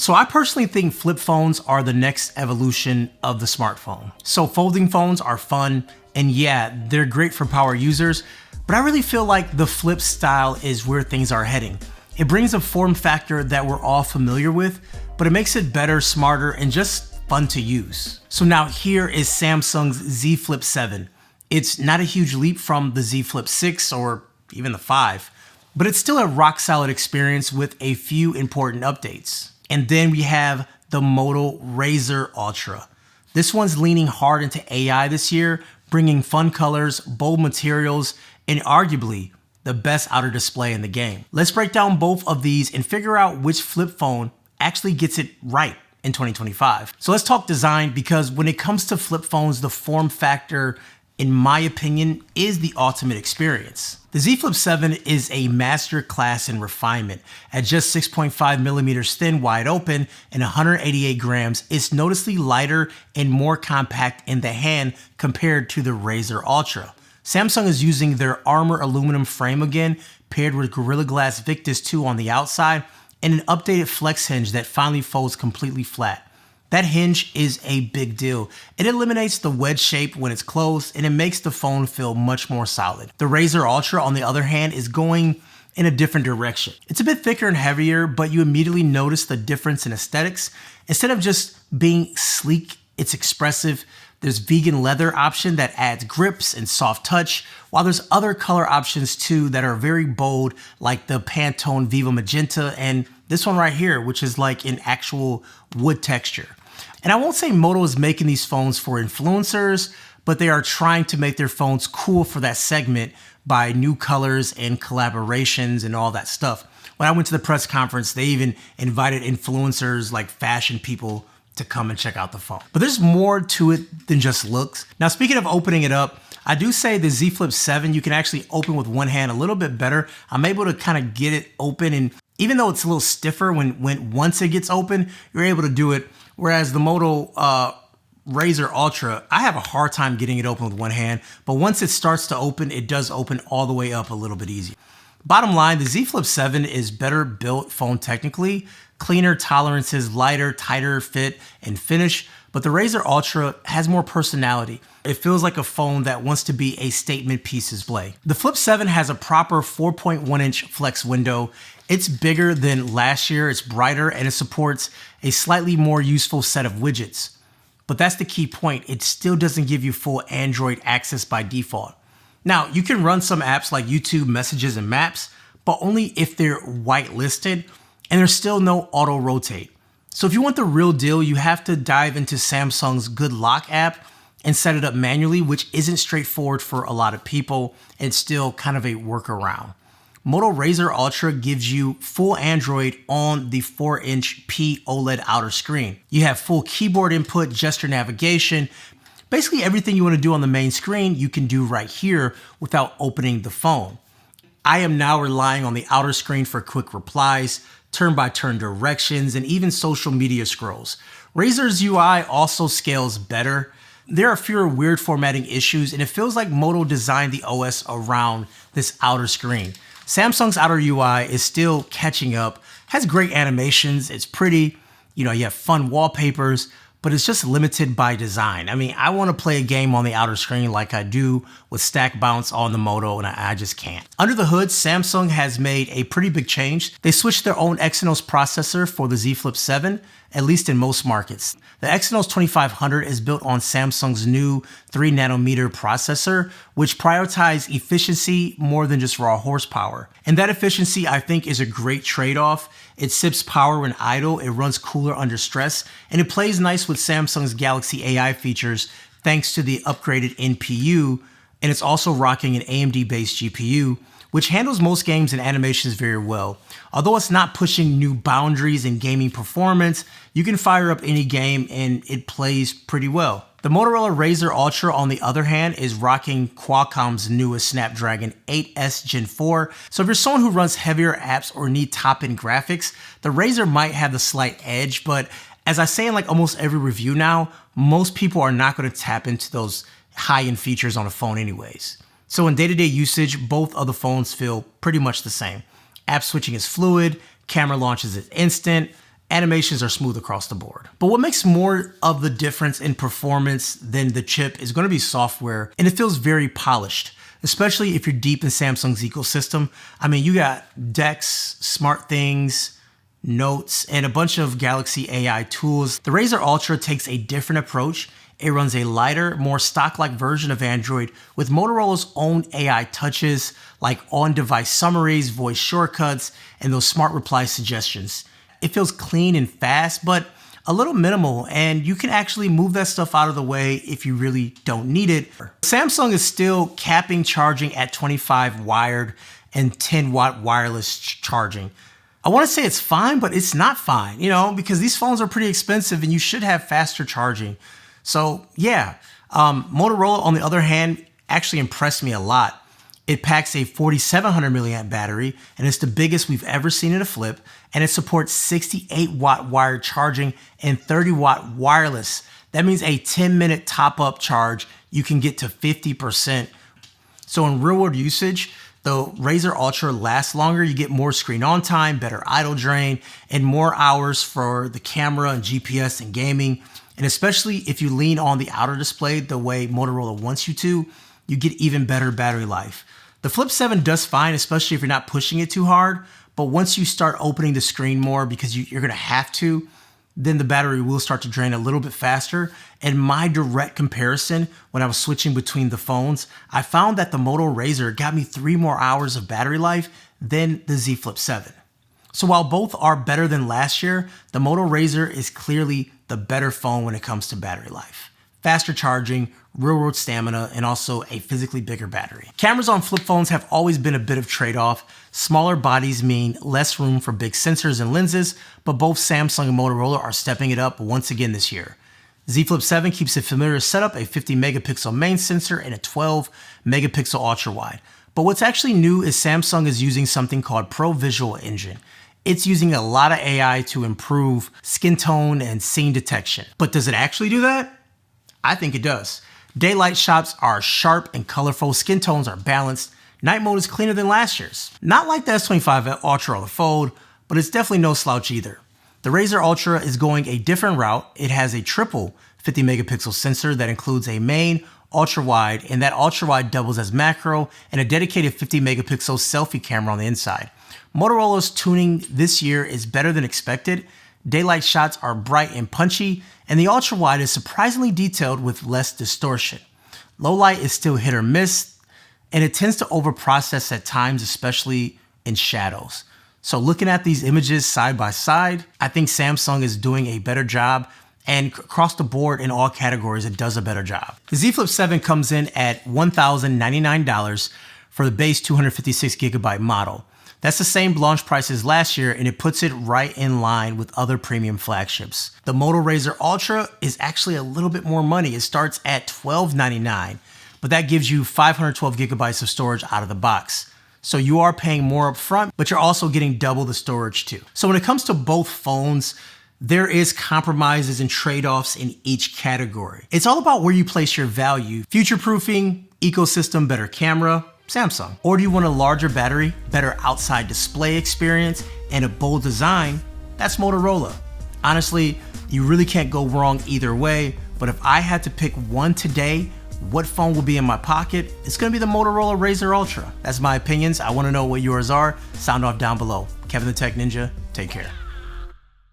So I personally think flip phones are the next evolution of the smartphone. So folding phones are fun, and yeah, they're great for power users, but I really feel like the flip style is where things are heading. It brings a form factor that we're all familiar with, but it makes it better, smarter, and just fun to use. So now here is Samsung's Z Flip7. It's not a huge leap from the Z Flip6 or even the 5, but it's still a rock solid experience with a few important updates. And then we have the Moto RAZR Ultra. This one's leaning hard into AI this year, bringing fun colors, bold materials, and arguably the best outer display in the game. Let's break down both of these and figure out which flip phone actually gets it right in 2025. So let's talk design, because when it comes to flip phones, the form factor, in my opinion, is the ultimate experience. The Z Flip7 is a master class in refinement. At just 6.5 millimeters thin, wide open, and 188 grams, it's noticeably lighter and more compact in the hand compared to the RAZR Ultra. Samsung is using their Armor aluminum frame again, paired with Gorilla Glass Victus 2 on the outside, and an updated flex hinge that finally folds completely flat. That hinge is a big deal. It eliminates the wedge shape when it's closed, and it makes the phone feel much more solid. The RAZR Ultra, on the other hand, is going in a different direction. It's a bit thicker and heavier, but you immediately notice the difference in aesthetics. Instead of just being sleek, it's expressive. There's vegan leather option that adds grips and soft touch, while there's other color options too that are very bold, like the Pantone Viva Magenta and this one right here, which is like an actual wood texture. And I won't say Moto is making these phones for influencers, but they are trying to make their phones cool for that segment by new colors and collaborations and all that stuff. When I went to the press conference, they even invited influencers like fashion people to come and check out the phone. But there's more to it than just looks. Now, speaking of opening it up, I do say the Z Flip7, you can actually open with one hand a little bit better. I'm able to kind of get it open, and even though it's a little stiffer once it gets open, you're able to do it. Whereas the Moto RAZR Ultra, I have a hard time getting it open with one hand, but once it starts to open, it does open all the way up a little bit easier. Bottom line, the Z Flip7 is better built phone technically, cleaner tolerances, lighter, tighter fit and finish, but the RAZR Ultra has more personality. It feels like a phone that wants to be a statement piece display. The Flip7 has a proper 4.1-inch flex window. It's bigger than last year, it's brighter, and it supports a slightly more useful set of widgets. But that's the key point, it still doesn't give you full Android access by default. Now, you can run some apps like YouTube, Messages, and Maps, but only if they're whitelisted, and there's still no auto rotate. So if you want the real deal, you have to dive into Samsung's Good Lock app and set it up manually, which isn't straightforward for a lot of people. It's still kind of a workaround. Moto RAZR Ultra gives you full Android on the 4-inch P OLED outer screen. You have full keyboard input, gesture navigation. Basically everything you want to do on the main screen, you can do right here without opening the phone. I am now relying on the outer screen for quick replies, turn-by-turn directions, and even social media scrolls. Razer's UI also scales better. There are fewer weird formatting issues, and it feels like Moto designed the OS around this outer screen. Samsung's outer UI is still catching up, has great animations, it's pretty, you have fun wallpapers, but it's just limited by design. I mean, I want to play a game on the outer screen like I do with stack bounce on the Moto, and I just can't. Under the hood, Samsung has made a pretty big change. They switched their own Exynos processor for the Z Flip7, at least in most markets. The Exynos 2500 is built on Samsung's new 3nm processor, which prioritizes efficiency more than just raw horsepower. And that efficiency, I think, is a great trade-off. It sips power when idle, it runs cooler under stress, and it plays nice with Samsung's Galaxy AI features thanks to the upgraded NPU, and it's also rocking an AMD-based GPU, which handles most games and animations very well. Although it's not pushing new boundaries in gaming performance, you can fire up any game and it plays pretty well. The Motorola RAZR Ultra, on the other hand, is rocking Qualcomm's newest Snapdragon 8S Gen 4. So if you're someone who runs heavier apps or need top-end graphics, the RAZR might have the slight edge, but as I say in like almost every review now, most people are not going to tap into those high-end features on a phone anyways. So in day-to-day usage, both of the phones feel pretty much the same. App switching is fluid, camera launches is instant, animations are smooth across the board. But what makes more of the difference in performance than the chip is going to be software, and it feels very polished, especially if you're deep in Samsung's ecosystem. I mean, you got Dex, SmartThings, Notes, and a bunch of Galaxy AI tools. The Razer Ultra takes a different approach. It runs a lighter, more stock-like version of Android with Motorola's own AI touches like on-device summaries, voice shortcuts, and those smart reply suggestions. It feels clean and fast, but a little minimal, and you can actually move that stuff out of the way if you really don't need it. Samsung is still capping charging at 25 wired and 10 watt wireless charging. I want to say it's fine, but it's not fine, because these phones are pretty expensive and you should have faster charging. So yeah, Motorola, on the other hand, actually impressed me a lot. It packs a 4700 milliamp battery, and it's the biggest we've ever seen in a flip, and it supports 68 watt wired charging and 30 watt wireless. That means a 10-minute top-up charge, you can get to 50%. So in real-world usage, the Razer Ultra lasts longer, you get more screen on time, better idle drain, and more hours for the camera and GPS and gaming. And especially if you lean on the outer display the way Motorola wants you to, you get even better battery life. The Flip 7 does fine, especially if you're not pushing it too hard, but once you start opening the screen more because you're gonna have to, then the battery will start to drain a little bit faster. And my direct comparison, when I was switching between the phones, I found that the Moto RAZR got me 3 more hours of battery life than the Z Flip 7. So while both are better than last year, the Moto RAZR is clearly the better phone when it comes to battery life. Faster charging, real-world stamina, and also a physically bigger battery. Cameras on flip phones have always been a bit of trade-off. Smaller bodies mean less room for big sensors and lenses, but both Samsung and Motorola are stepping it up once again this year. Z Flip 7 keeps a familiar setup, a 50 megapixel main sensor and a 12 megapixel ultra-wide. But what's actually new is Samsung is using something called Pro Visual Engine. It's using a lot of AI to improve skin tone and scene detection. But does it actually do that? I think it does. Daylight shots are sharp and colorful, skin tones are balanced, night mode is cleaner than last year's. Not like the S25 Ultra or the Fold, but it's definitely no slouch either. The Razer Ultra is going a different route. It has a triple 50 megapixel sensor that includes a main, ultra wide, and that ultra wide doubles as macro and a dedicated 50 megapixel selfie camera on the inside. Motorola's tuning this year is better than expected. Daylight shots are bright and punchy, and the ultra wide is surprisingly detailed with less distortion. Low light is still hit or miss, and it tends to overprocess at times, especially in shadows. So looking at these images side by side, I think Samsung is doing a better job, and across the board in all categories, it does a better job. The Z Flip 7 comes in at $1,099 for the base 256 gigabyte model. That's the same launch price as last year, and it puts it right in line with other premium flagships. The Moto RAZR Ultra is actually a little bit more money. It starts at $1,299, but that gives you 512 gigabytes of storage out of the box. So you are paying more up front, but you're also getting double the storage too. So when it comes to both phones, there is compromises and trade-offs in each category. It's all about where you place your value. Future-proofing, ecosystem, better camera, Samsung. Or do you want a larger battery, better outside display experience, and a bold design? That's Motorola. Honestly, you really can't go wrong either way, but if I had to pick one today, what phone will be in my pocket? It's gonna be the Motorola RAZR Ultra. That's my opinions. I wanna know what yours are. Sound off down below. Kevin the Tech Ninja, take care.